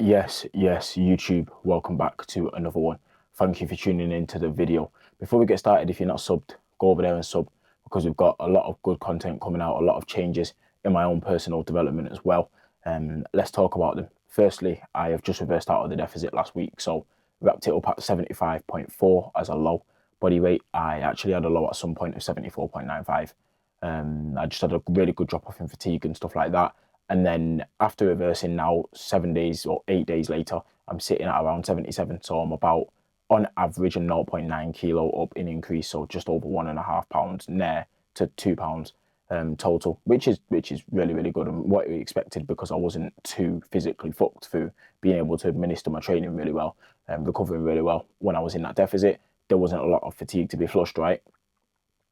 Yes, YouTube, welcome back to another one. Thank you for tuning into the video. Before we get started, if you're not subbed, go over there and sub because we've got a lot of good content coming out, a lot of changes in my own personal development as well. Let's talk about them. Firstly, I have just reversed out of the deficit last week, so wrapped it up at 75.4 as a low body weight. I actually had a low at some point of 74.95. I just had a really good drop off in fatigue and stuff like that. And then after reversing now, 7 days or 8 days later, I'm sitting at around 77. So I'm about on average a zero point 0.9 kilo up in increase. So just over 1.5 pounds near to 2 pounds total, which is really good and what we expected because I wasn't too physically fucked through being able to administer my training really well and recovering really well when I was in that deficit. There wasn't a lot of fatigue to be flushed, right?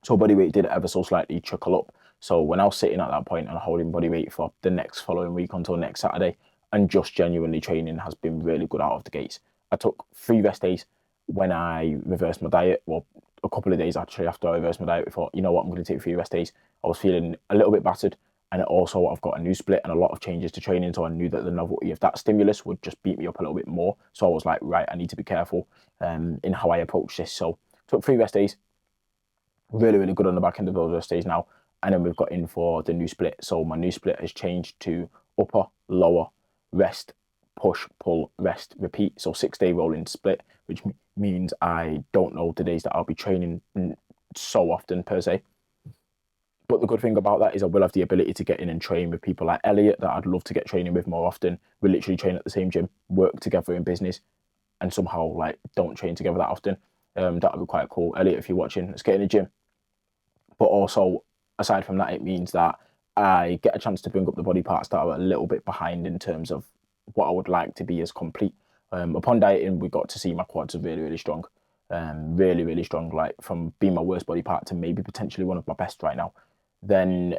So body weight did ever so slightly trickle up. So when I was sitting at that point and holding body weight for the next following week until next Saturday, and just genuinely training has been really good out of the gates. I took 3 rest days when I reversed my diet. Well, a couple of days actually after I reversed my diet, I thought, you know what, I'm going to take 3 rest days. I was feeling a little bit battered, and also I've got a new split and a lot of changes to training, so I knew that the novelty of that stimulus would just beat me up a little bit more. So I was like, right, I need to be careful in how I approach this. So took 3 rest days, really good on the back end of those rest days now. And then we've got in for the new split. So my new split has changed to upper, lower, rest, push, pull, rest, repeat. So 6 day rolling split, which means I don't know the days that I'll be training so often per se. But the good thing about that is I will have the ability to get in and train with people like Elliot that I'd love to get training with more often. We literally train at the same gym, work together in business, and somehow like don't train together that often. That would be quite cool. Elliot, if you're watching, let's get in the gym. But also, aside from that, it means that I get a chance to bring up the body parts that are a little bit behind in terms of what I would like to be as complete. Upon dieting, we got to see my quads are really strong. Really strong, like from being my worst body part to maybe potentially one of my best right now. Then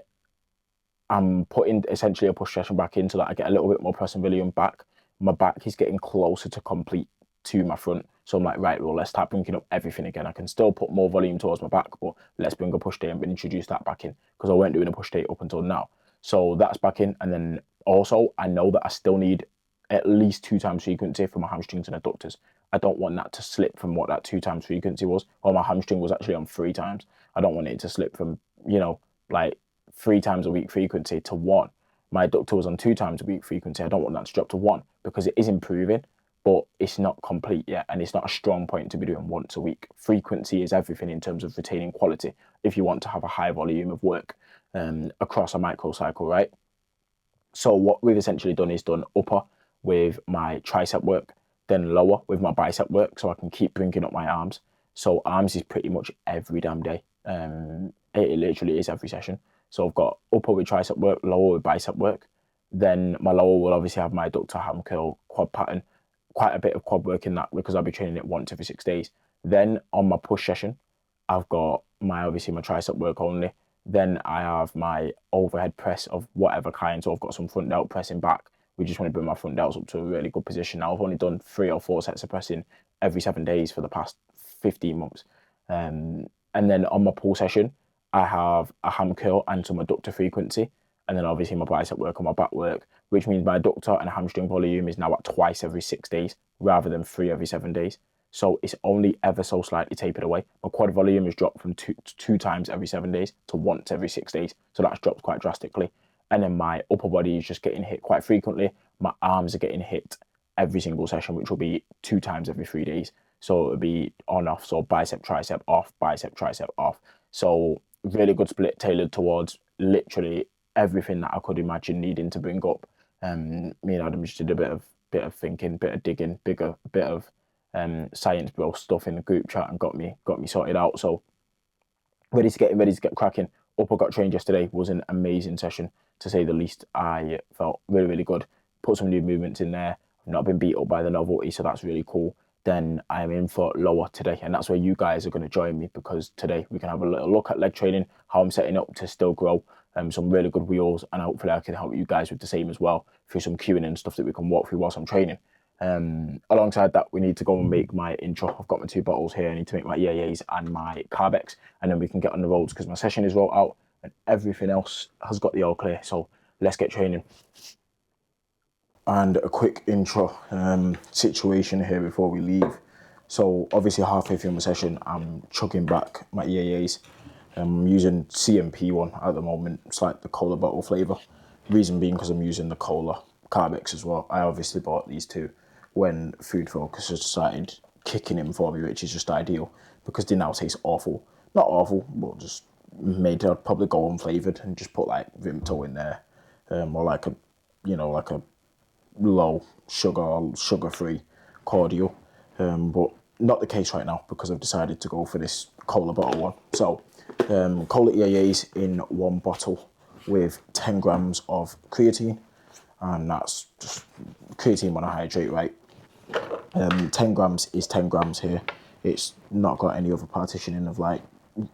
I'm putting essentially a push session back in so that I get a little bit more press and volume back. My back is getting closer to complete to my front. So I'm like, right, well, let's start bringing up everything again. I can still put more volume towards my back, but let's bring a push day and introduce that back in because I weren't doing a push day up until now. So that's back in. And then also, I know that I still need at least 2 times frequency for my hamstrings and adductors. I don't want that to slip from what that 2 times frequency was, or my hamstring was actually on 3 times. I don't want it to slip from, like 3 times a week frequency to one. My adductor was on 2 times a week frequency. I don't want that to drop to one because it is improving, but it's not complete yet, and it's not a strong point to be doing once a week. Frequency is everything in terms of retaining quality if you want to have a high volume of work across a microcycle, right? So what we've essentially done is done upper with my tricep work, then lower with my bicep work, so I can keep bringing up my arms. So arms is pretty much every damn day. It literally is every session. So I've got upper with tricep work, lower with bicep work. Then my lower will obviously have my adductor, ham curl, quad pattern, quite a bit of quad work in that because I'll be training it once every 6 days. Then on my push session, I've got my obviously my tricep work only. Then I have my overhead press of whatever kind. So I've got some front delt pressing back. We just want to bring my front delts up to a really good position. Now I've only done 3 or 4 sets of pressing every 7 days for the past 15 months. And then on my pull session, I have a ham curl and some adductor frequency. And then obviously my bicep work and my back work, which means my adductor and hamstring volume is now at twice every 6 days rather than 3 every 7 days. So it's only ever so slightly tapered away. My quad volume has dropped from 2 times every 7 days to once every 6 days. So that's dropped quite drastically. And then my upper body is just getting hit quite frequently. My arms are getting hit every single session, which will be 2 times every 3 days. So it'll be on off. So bicep, tricep off, bicep, tricep off. So really good split tailored towards literally everything that I could imagine needing to bring up. Me and Adam just did a bit of thinking, bit of digging, bit of science bro stuff in the group chat and got me sorted out. So ready to get cracking. Upper got trained yesterday, was an amazing session to say the least. I felt really good. Put some new movements in there. I've not been beat up by the novelty, so that's really cool. Then I'm in for lower today, and that's where you guys are going to join me because today we can have a little look at leg training, how I'm setting up to still grow, some really good wheels, and hopefully I can help you guys with the same as well through some cueing and stuff that we can walk through whilst I'm training. Alongside that, we need to go and make my intro. I've got my 2 bottles here. I need to make my EAAs and my Carbex, and then we can get on the roads because my session is rolled out and everything else has got the all clear. So let's get training. And a quick intro situation here before we leave. So obviously halfway through my session, I'm chugging back my EAAs. I'm using CMP one at the moment. It's like the cola bottle flavour. Reason being because I'm using the cola Carbex as well. I obviously bought these two when Food Focus has started kicking in for me, which is just ideal because they now taste awful. Not awful, but just made I'd probably go unflavoured and just put like Vimto in there, or like a, like a low sugar, sugar-free cordial. But not the case right now because I've decided to go for this cola bottle one. So cola EAAs in one bottle with 10 grams of creatine, and that's just creatine monohydrate, right? 10 grams is 10 grams here. It's not got any other partitioning of like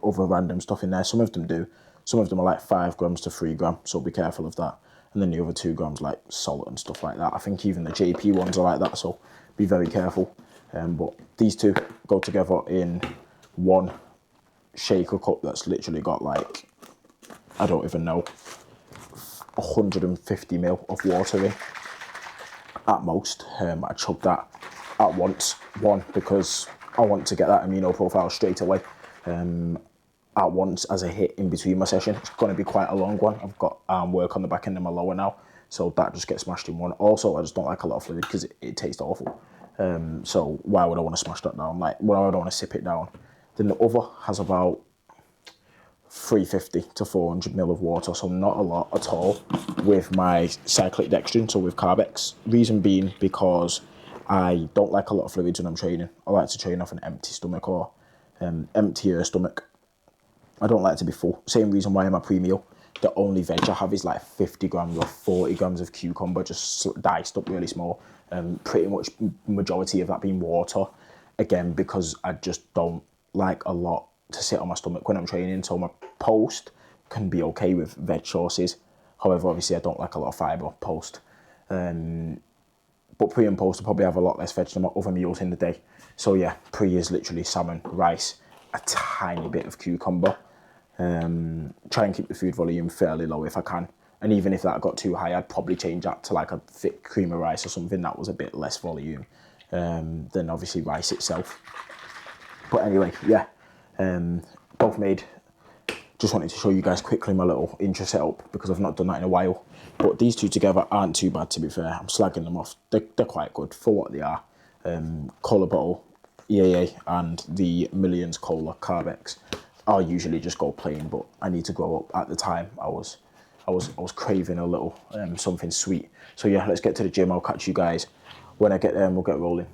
other random stuff in there. Some of them do. Some of them are like 5 grams to 3 grams, so be careful of that. And then the other 2 grams like salt and stuff like that. I think even the JP ones are like that, so be very careful. But these two go together in one shaker cup that's literally got like, I don't even know, 150 ml of water in at most. I chug that at once. One, because I want to get that amino profile straight away at once as a hit in between my session. It's going to be quite a long one. I've got work on the back end of my lower now, so that just gets smashed in one. Also, I just don't like a lot of fluid because it tastes awful. So why would I want to smash that down? Like, why would I want to sip it down? Then the other has about 350 to 400 ml of water, so not a lot at all with my cyclic dextrin, so with Carbex. Reason being because I don't like a lot of fluids when I'm training. I like to train off an empty stomach or emptier stomach. I don't like to be full. Same reason why in my pre-meal, the only veg I have is like 50 grams or 40 grams of cucumber, just diced up really small. Pretty much majority of that being water. Again, because I just don't like a lot to sit on my stomach when I'm training. So my post can be okay with veg sauces. However, obviously I don't like a lot of fibre post. But pre and post will probably have a lot less veg than my other meals in the day. So yeah, pre is literally salmon, rice, a tiny bit of cucumber. Try and keep the food volume fairly low if I can. And even if that got too high, I'd probably change that to like a thick cream of rice or something that was a bit less volume than obviously rice itself. But anyway, yeah, both made. Just wanted to show you guys quickly my little intro setup because I've not done that in a while. But these two together aren't too bad, to be fair. I'm slagging them off. They're quite good for what they are. Cola bottle EAA and the Millions Cola Carbex. I'll usually just go plain, but I need to grow up. At the time, I was craving a little something sweet. So yeah, let's get to the gym. I'll catch you guys when I get there and we'll get rolling.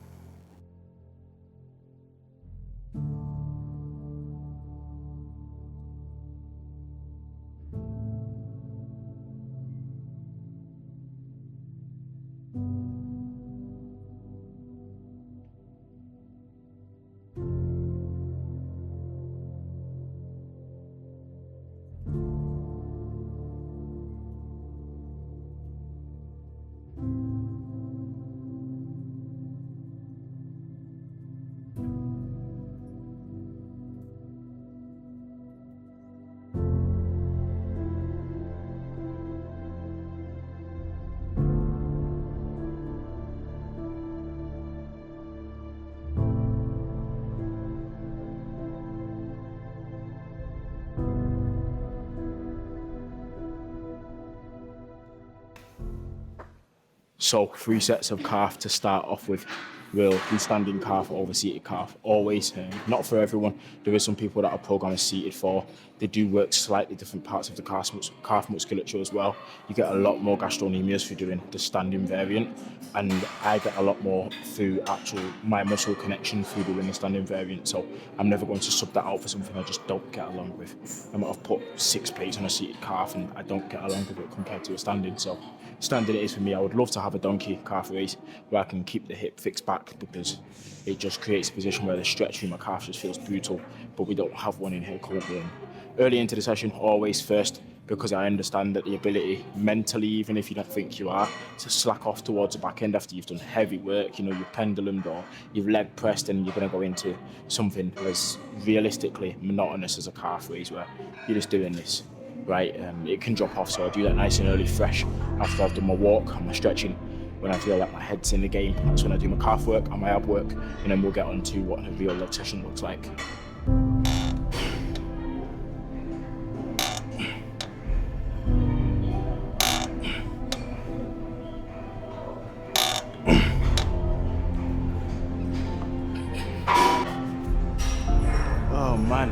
So 3 sets of calf to start off with. Will be standing calf over seated calf, always. Not for everyone. There is some people that are programmed seated for. They do work slightly different parts of the calf musculature as well. You get a lot more gastrocnemius through doing the standing variant, and I get a lot more through actual my muscle connection through doing the standing variant. So I'm never going to sub that out for something I just don't get along with. I might have put 6 plates on a seated calf and I don't get along with it compared to a standing. So standing it is for me. I would love to have a donkey calf raise where I can keep the hip fixed back, because it just creates a position where the stretch through my calf just feels brutal, but we don't have one in here currently. Early into the session, always first, because I understand that the ability mentally, even if you don't think you are, to slack off towards the back end after you've done heavy work, you've pendulumed or you've leg pressed, and you're going to go into something as realistically monotonous as a calf raise where you're just doing this, right? It can drop off, so I do that nice and early, fresh, after I've done my walk and my stretching. when I feel like my head's in the game. That's when I do my calf work and my ab work, and then we'll get on to what a real leg session looks like. Oh man.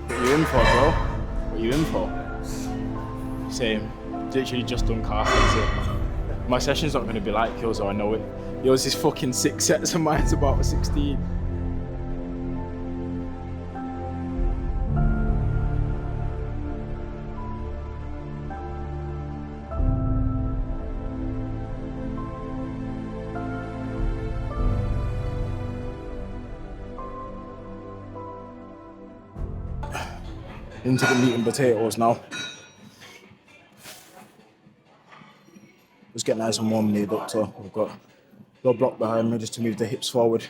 What you in for, bro? What you in for? Same. Literally just done calf, that's it. My session's not going to be like yours, or I know it. Yours is fucking 6 sets and mine's about 16. Into the meat and potatoes now. Just get nice and warm in the adductor. We've got a block behind me just to move the hips forward.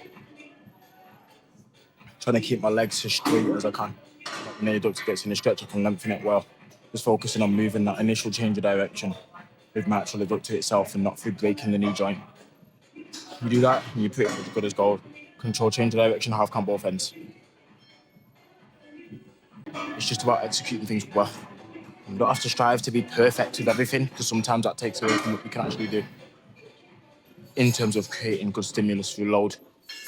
Trying to keep my legs as straight as I can. When the adductor gets in the stretch, I can lengthen it well. Just focusing on moving that initial change of direction with my actual adductor itself and not through breaking the knee joint. You do that, and you're pretty much good as gold. Control change of direction, half count both ends. It's just about executing things well. You don't have to strive to be perfect with everything, because sometimes that takes away from what you can actually do in terms of creating good stimulus through load.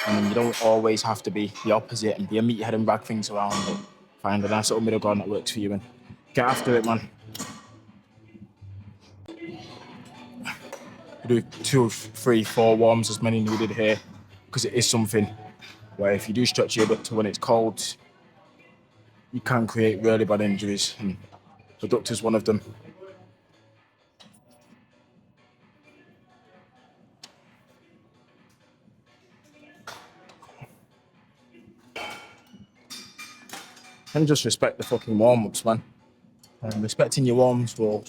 And you don't always have to be the opposite and be a meathead and rag things around, but find a nice little middle ground that works for you and get after it, man. Do 2, 3, 4 warms, as many needed here, because it is something where if you do stretch your adductor when it's cold, you can create really bad injuries, and adductor's one of them. And just respect the fucking warm-ups, man. And respecting your warms will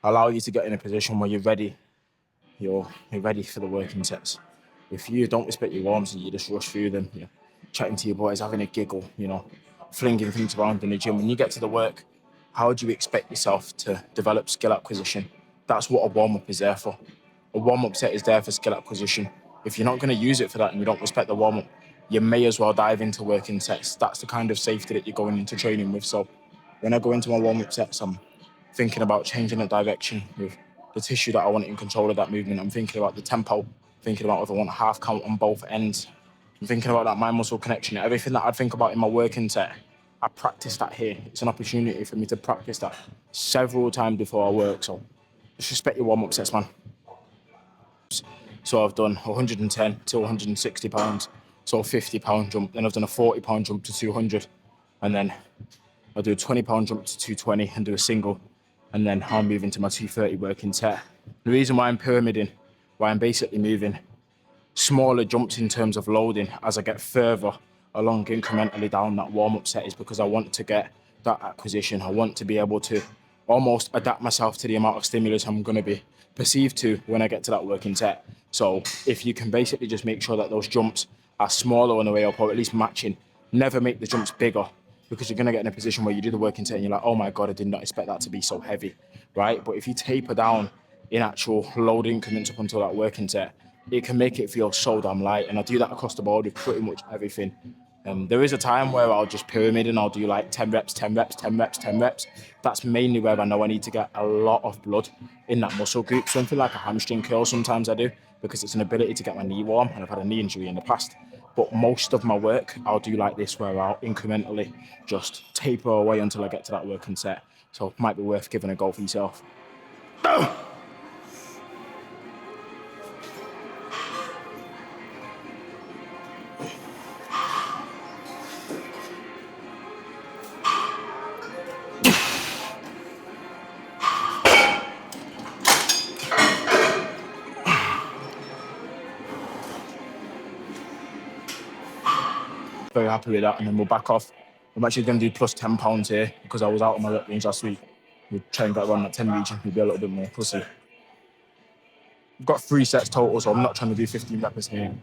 allow you to get in a position where you're ready. You're ready for the working sets. If you don't respect your warms and you just rush through them, you're chatting to your boys, having a giggle, flinging things around in the gym. When you get to the work, how do you expect yourself to develop skill acquisition? That's what a warm-up is there for. A warm-up set is there for skill acquisition. If you're not going to use it for that and you don't respect the warm-up, you may as well dive into working sets. That's the kind of safety that you're going into training with. So when I go into my warm-up sets, I'm thinking about changing the direction with the tissue that I want in control of that movement. I'm thinking about the tempo, thinking about if I want a half count on both ends. I'm thinking about that mind-muscle connection. Everything that I'd think about in my working set, I practice that here. It's an opportunity for me to practice that several times before I work. So just respect your warm-up sets, man. So I've done 110 to 160 pounds, so a 50-pound jump. Then I've done a 40-pound jump to 200, and then I'll do a 20-pound jump to 220 and do a single, and then I'll move into my 230 working set. The reason why I'm pyramiding, why I'm basically moving smaller jumps in terms of loading as I get further along incrementally down that warm-up set, is because I want to get that acquisition. I want to be able to almost adapt myself to the amount of stimulus I'm going to be perceived to when I get to that working set. So if you can basically just make sure that those jumps are smaller on the way up, or at least matching, never make the jumps bigger, because you're going to get in a position where you do the working set and you're like, oh my God, I did not expect that to be so heavy, right? But if you taper down in actual load increments up until that working set, it can make it feel so damn light. And I do that across the board with pretty much everything. There is a time where I'll just pyramid and I'll do like 10 reps, 10 reps, 10 reps, 10 reps. That's mainly where I know I need to get a lot of blood in that muscle group. Something like a hamstring curl sometimes I do, because it's an ability to get my knee warm, and I've had a knee injury in the past. But most of my work I'll do like this, where I'll incrementally just taper away until I get to that working set. So it might be worth giving a go for yourself. Very happy with that, and then we'll back off. I'm actually going to do plus 10 pounds here because I was out of my rep range last week. We'll try and get around that 10 region, maybe a little bit more. We'll see. We've got 3 sets total, so I'm not trying to do 15 reps here.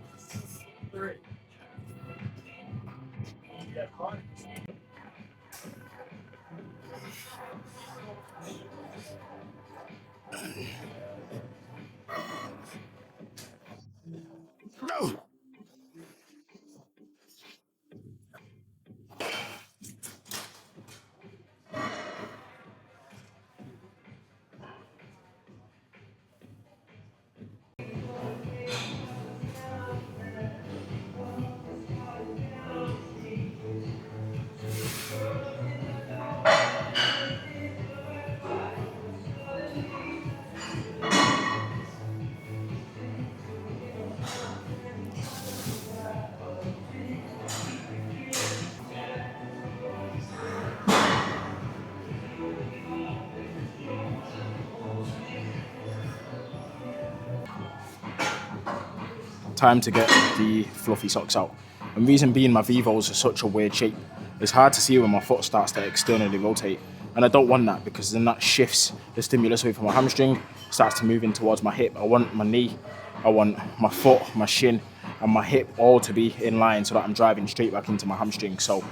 time to get the fluffy socks out. And reason being, my Vivos are such a weird shape. It's hard to see when my foot starts to externally rotate. And I don't want that, because then that shifts the stimulus away from my hamstring, starts to move in towards my hip. I want my knee, I want my foot, my shin, and my hip all to be in line so that I'm driving straight back into my hamstring. So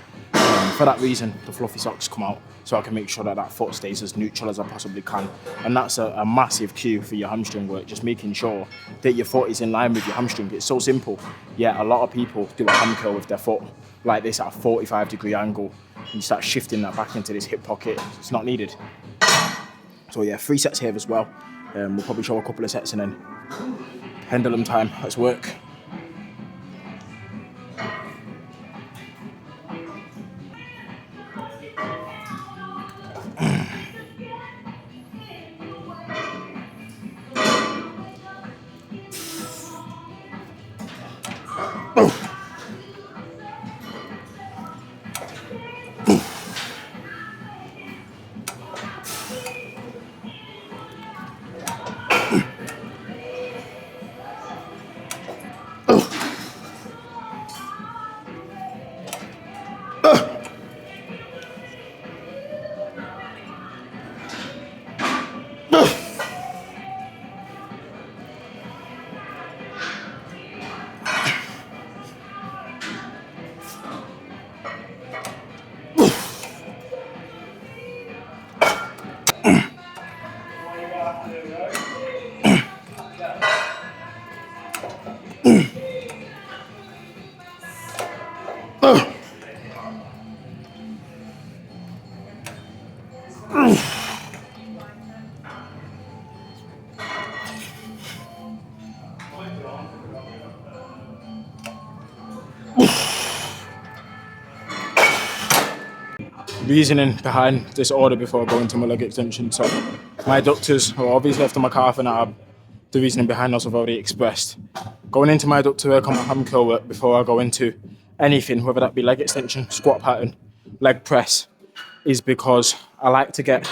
for that reason, the fluffy socks come out so I can make sure that that foot stays as neutral as I possibly can. And that's a massive cue for your hamstring work, just making sure that your foot is in line with your hamstring. It's so simple. Yeah, a lot of people do a ham curl with their foot like this at a 45-degree angle. And you start shifting that back into this hip pocket. It's not needed. So yeah, 3 sets here as well. We'll probably show a couple of sets and then pendulum time. Let's work. Reasoning behind this order before going to my leg extension. So my adductors are obviously after my calf and ab. The reasoning behind those I've already expressed. Going into my adductor work on my ham curl work before I go into anything, whether that be leg extension, squat pattern, leg press, is because I like to get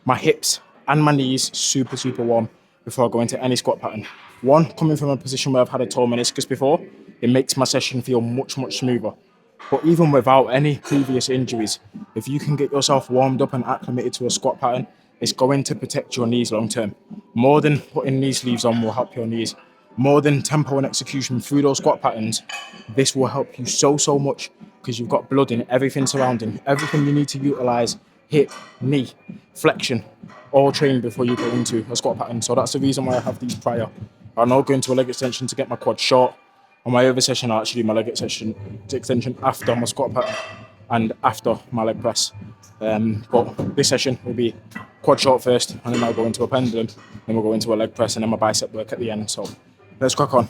my hips and my knees super warm before I go into any squat pattern. One, coming from a position where I've had a torn meniscus before, it makes my session feel much smoother. But even without any previous injuries, if you can get yourself warmed up and acclimated to a squat pattern, it's going to protect your knees long term. More than putting knee sleeves on will help your knees. More than tempo and execution through those squat patterns, this will help you so much, because you've got blood in everything surrounding, everything you need to utilize, hip, knee, flexion, all trained before you go into a squat pattern. So that's the reason why I have these prior. I'll now go into a leg extension to get my quad short. On my other session, I'll actually do my leg extension after my squat pattern and after my leg press. But this session will be quad short first, and then I'll go into a pendulum, then we'll go into a leg press and then my bicep work at the end. So let's crack on.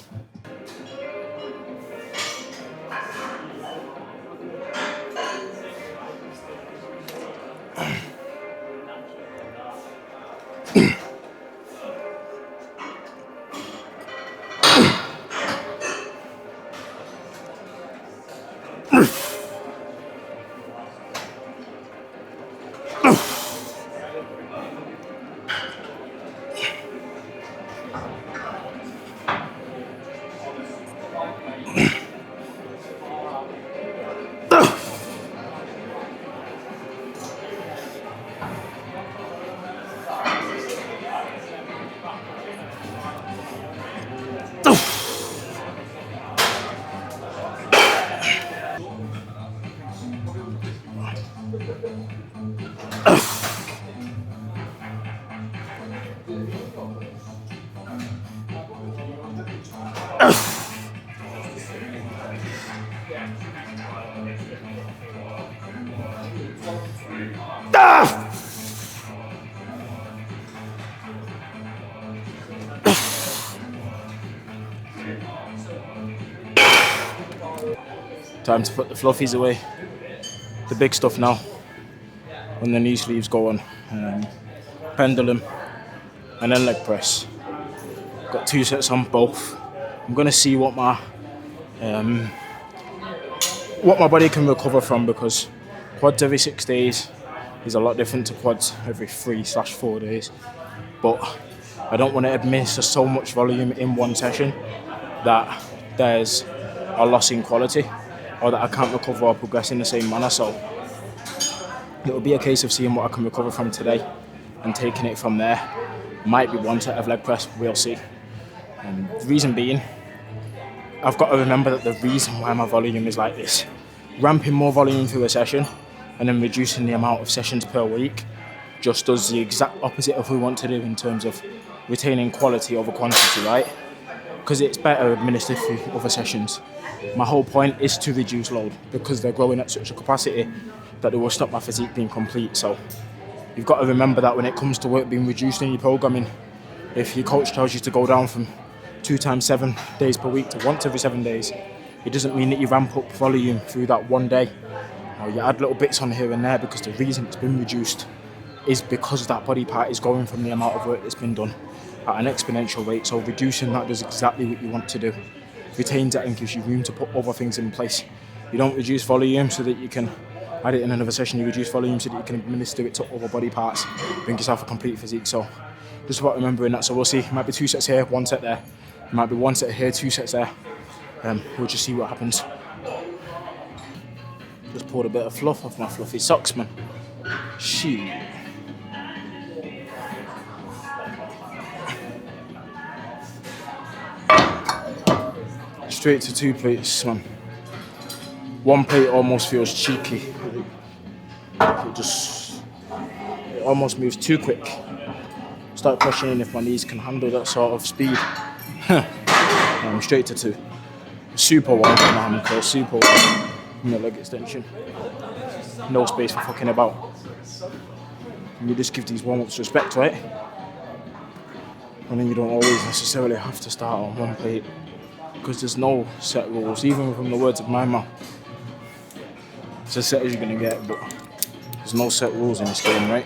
Time to put the fluffies away. The big stuff now. When the knee sleeves go on. Pendulum and then leg press. Got 2 sets on both. I'm gonna see what my body can recover from, because quads every 6 days is a lot different to quads every 3/4 days. But I don't want to administer so much volume in one session that there's a loss in quality or that I can't recover or progress in the same manner. So it will be a case of seeing what I can recover from today and taking it from there. Might be one set of leg press, we'll see. The reason being, I've got to remember that the reason why my volume is like this, ramping more volume through a session and then reducing the amount of sessions per week just does the exact opposite of what we want to do in terms of retaining quality over quantity, right? Because it's better administered through other sessions. My whole point is to reduce load because they're growing at such a capacity that it will stop my physique being complete. So you've got to remember that when it comes to work being reduced in your programming, if your coach tells you to go down from 2 times 7 days per week to once every 7 days, it doesn't mean that you ramp up volume through that one day. Or you add little bits on here and there because the reason it's been reduced is because that body part is going from the amount of work that's been done at an exponential rate. So reducing that does exactly what you want to do. Retains it and gives you room to put other things in place. You don't reduce volume so that you can add it in another session. You reduce volume so that you can administer it to other body parts, bring yourself a complete physique. So just about remembering that. So we'll see. It might be 2 sets here, 1 set there. It might be 1 set here, 2 sets there. We'll just see what happens. Just poured a bit of fluff off my fluffy socks, man. Shit. Straight to 2 plates, man. 1 plate almost feels cheeky. It almost moves too quick. Start questioning if my knees can handle that sort of speed. Straight to 2. Super wide on my hand curl, super wide. No leg extension. No space for fucking about. And you just give these warm-ups respect, right? And then you don't always necessarily have to start on 1 plate because there's no set rules, even from the words of my mouth. It's as set as you're gonna get, but there's no set rules in this game, right?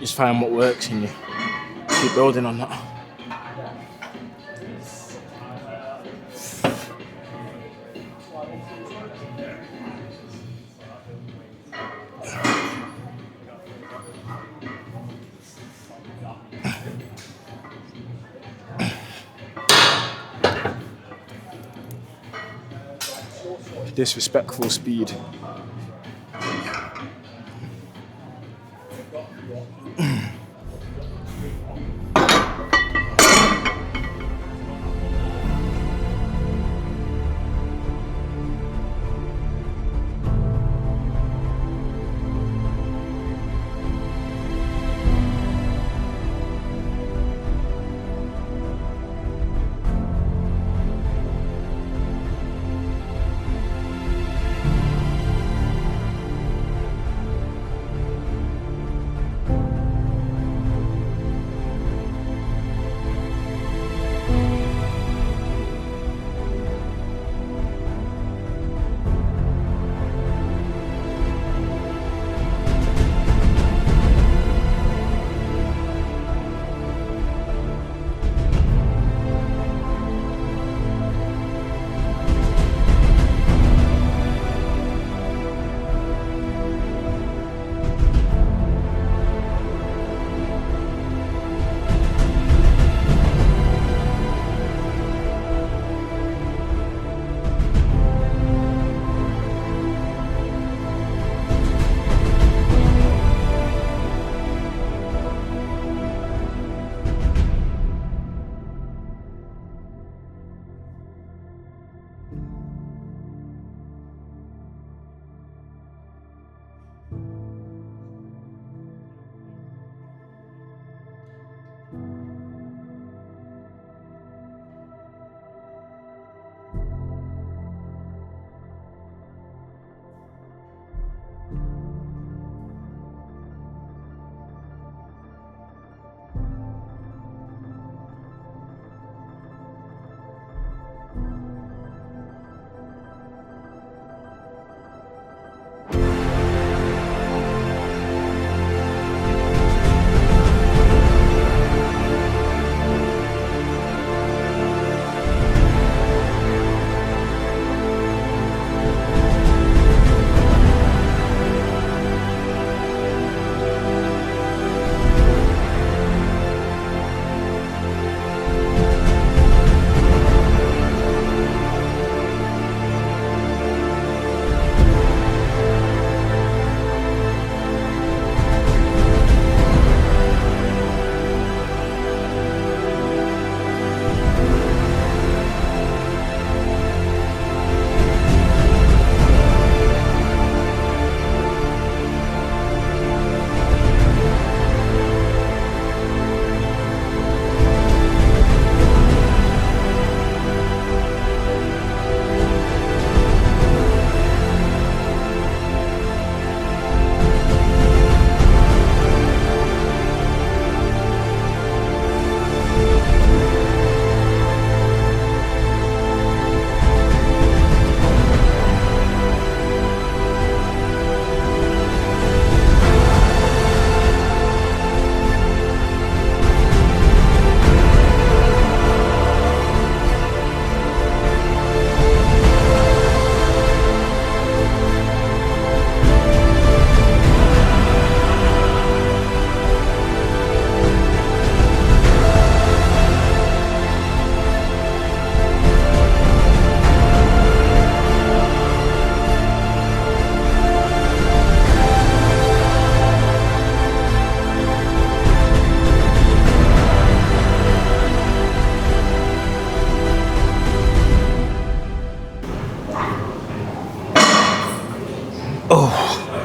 Just find what works and you keep building on that. Disrespectful speed.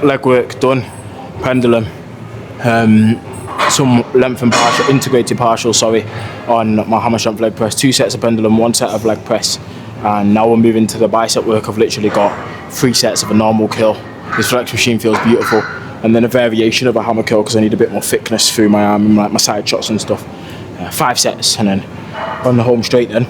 leg work done, pendulum, some length and partial, integrated partial, on my hammer strength leg press, 2 sets of pendulum, 1 set of leg press, and now we're moving to the bicep work. I've literally got 3 sets of a normal curl. This flex machine feels beautiful, and then a variation of a hammer curl because I need a bit more thickness through my arm and like my side shots and stuff. 5 sets, and then on the home straight then.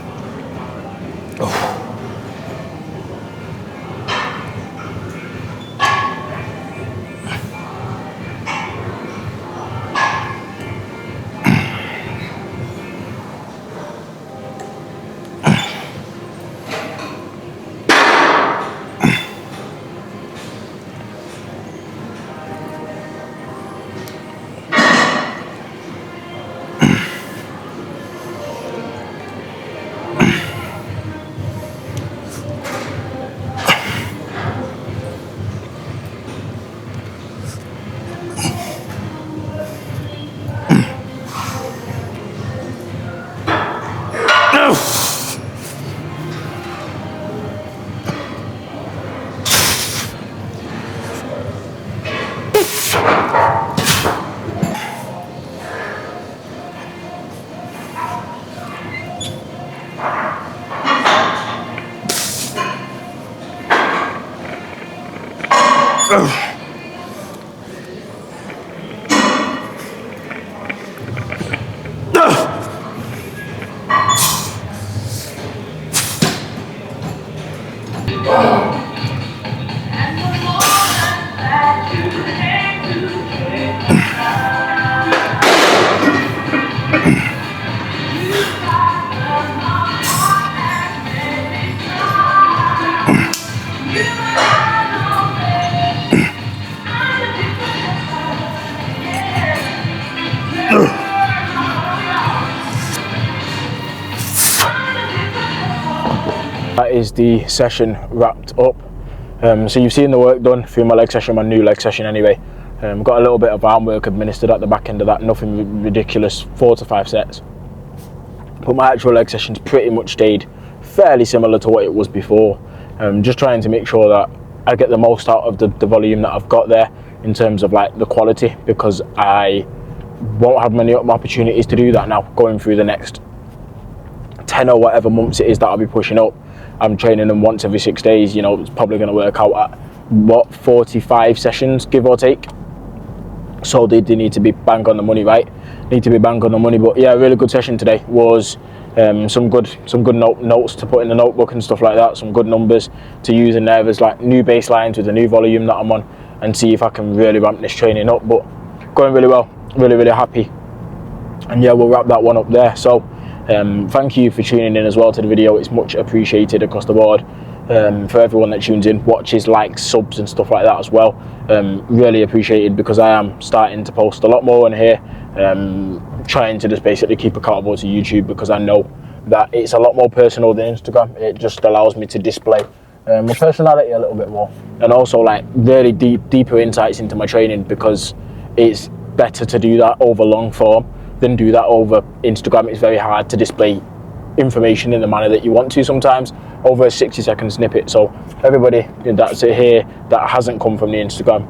That is the session wrapped up. So you've seen the work done through my leg session, my new leg session anyway. Got a little bit of arm work administered at the back end of that, nothing ridiculous, 4 to 5 sets. But my actual leg session's pretty much stayed fairly similar to what it was before. Just trying to make sure that I get the most out of the volume that I've got there in terms of like the quality, because I won't have many opportunities to do that now going through the next 10 or whatever months it is that I'll be pushing up. I'm training them once every 6 days, you know, it's probably going to work out at what, 45 sessions, give or take. So they need to be bang on the money, right? Need to be bang on the money. But yeah, a really good session today. Was some good notes to put in the notebook and stuff like that, some good numbers to use in there. There's like new baselines with the new volume that I'm on, and see if I can really ramp this training up. But going really well, really happy. And yeah, we'll wrap that one up there. So thank you for tuning in as well to the video. It's much appreciated across the board. For everyone that tunes in, watches, likes, subs and stuff like that as well. Really appreciated, because I am starting to post a lot more on here, trying to just basically keep accountable to YouTube, because I know that it's a lot more personal than Instagram. It just allows me to display my personality a little bit more, and also like really deeper insights into my training, because it's better to do that over long form than do that over Instagram. It's very hard to display information in the manner that you want to sometimes over a 60-second snippet. So everybody that's here that hasn't come from the Instagram,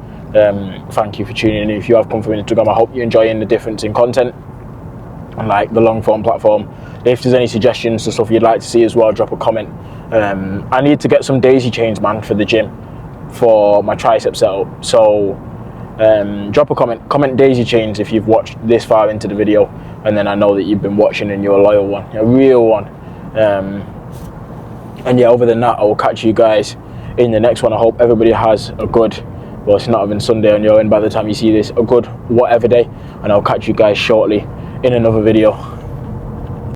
thank you for tuning in. If you have come from Instagram, I hope you're enjoying the difference in content and like the long form platform. If there's any suggestions to stuff you'd like to see as well, drop a comment. I need to get some daisy chains, man, for the gym for my tricep setup. So drop a comment daisy chains if you've watched this far into the video, and then I know that you've been watching and you're a loyal one, a real one. And yeah, other than that, I will catch you guys in the next one. I hope everybody has a good, well, it's not even Sunday on your end by the time you see this, a good whatever day, and I'll catch you guys shortly in another video.